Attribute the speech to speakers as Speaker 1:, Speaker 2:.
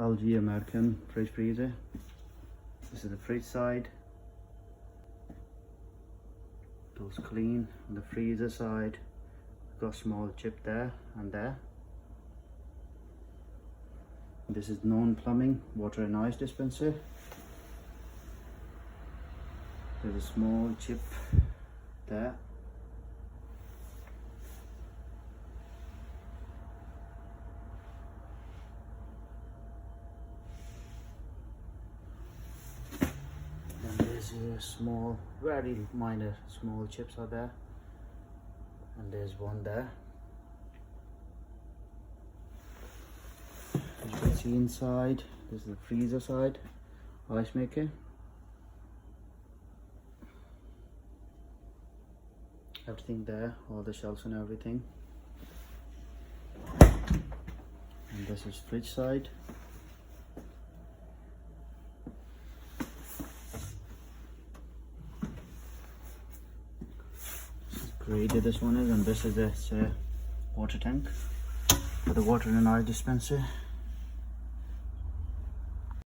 Speaker 1: LG American fridge freezer. This is the fridge side. Those clean. On the freezer side, got a small chip there and there. This is non-plumbing water and ice dispenser. There's a small chip there. And there's a small, very minor small chips are there. And there's one there. As you can see inside, this is the freezer side, ice maker. Everything there, all the shelves and everything. And this is fridge side. Graded this one is, and this is the water tank for the water and ice dispenser.